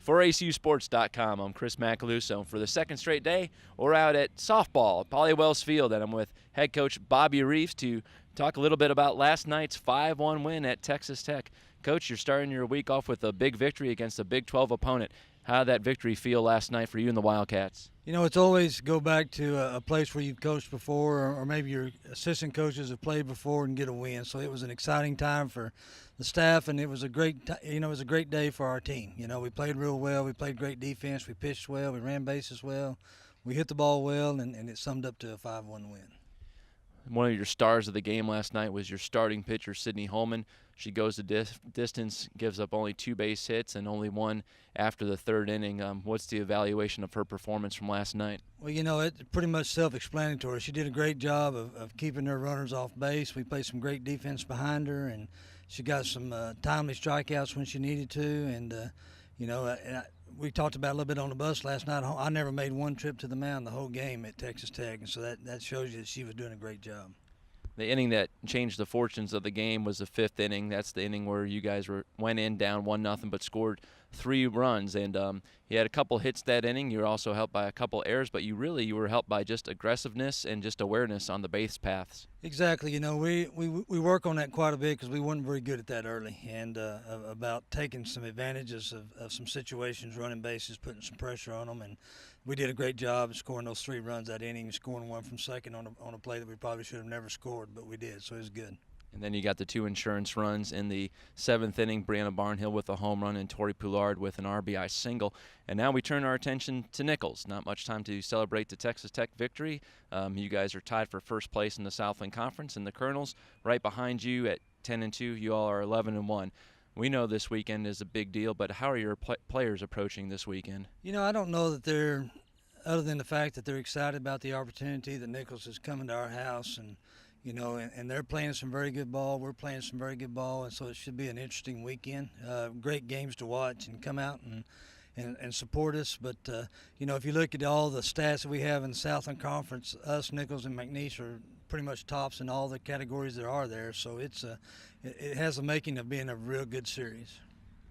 For ACUSports.com, I'm Chris Macaluso. For the second straight day, we're out at softball at Polly Wells Field, and I'm with head coach Bobby Reeves to talk a little bit about last night's 5-1 win at Texas Tech. Coach, you're starting your week off with a big victory against a Big 12 opponent. How did that victory feel last night for you and the Wildcats? You know, it's always go back to a place where you've coached before, or maybe your assistant coaches have played before and get a win. So it was an exciting time for the staff, and it was a great day for our team. You know, we played real well. We played great defense. We pitched well. We ran bases well. We hit the ball well, and it summed up to a 5-1 win. One of your stars of the game last night was your starting pitcher, Sydney Holman. She goes the distance, gives up only 2 base hits and only 1 after the third inning. What's the evaluation of her performance from last night? Well, you know, it's pretty much self-explanatory. She did a great job of keeping her runners off base. We played some great defense behind her, and she got some timely strikeouts when she needed to. And, we talked about it a little bit on the bus last night. I never made one trip to the mound the whole game at Texas Tech, and so that shows you that she was doing a great job. The inning that changed the fortunes of the game was the 5th inning. That's the inning where you guys went in down 1-0 but scored 3 runs. And you had a couple hits that inning. You were also helped by a couple errors, but you were helped by just aggressiveness and just awareness on the base paths. Exactly. You know, we work on that quite a bit because we weren't very good at that early, and about taking some advantages of some situations, running bases, putting some pressure on them, and we did a great job of scoring those 3 runs that inning, scoring 1 from second on a play that we probably should have never scored, but we did, so it was good. And then you got the 2 insurance runs in the 7th inning, Brianna Barnhill with a home run and Tori Poulard with an RBI single. And now we turn our attention to Nicholls. Not much time to celebrate the Texas Tech victory. You guys are tied for first place in the Southland Conference, and the Colonels right behind you at 10-2. You all are 11-1. We know this weekend is a big deal, but how are your players approaching this weekend? You know, I don't know that they're, other than the fact that they're excited about the opportunity that Nicholls is coming to our house, and you know, and they're playing some very good ball. We're playing some very good ball, and so it should be an interesting weekend. Great games to watch and come out and support us. But, you know, if you look at all the stats that we have in the Southland Conference, us, Nicholls, and McNeese are pretty much tops in all the categories there are there. So it has the making of being a real good series.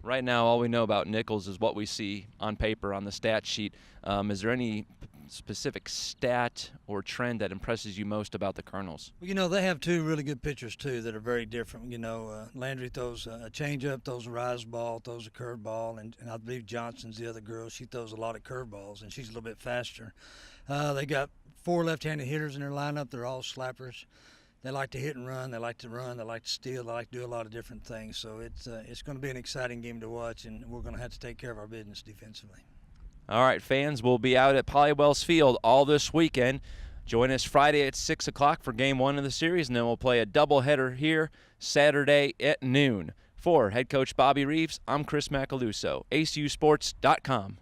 Right now, all we know about Nicholls is what we see on paper on the stat sheet. Is there any specific stat or trend that impresses you most about the Colonels? Well, you know, they have 2 really good pitchers, too, that are very different. You know, Landry throws a changeup, throws a rise ball, throws a curve ball, and I believe Johnson's the other girl. She throws a lot of curve balls, and she's a little bit faster. They got 4 left-handed hitters in their lineup. They're all slappers. They like to hit and run. They like to run. They like to steal. They like to do a lot of different things. So it's going to be an exciting game to watch, and we're going to have to take care of our business defensively. All right, fans, we'll be out at Polly Wells Field all this weekend. Join us Friday at 6 o'clock for Game 1 of the series, and then we'll play a doubleheader here Saturday at noon. For head coach Bobby Reeves, I'm Chris Macaluso, ACUSports.com.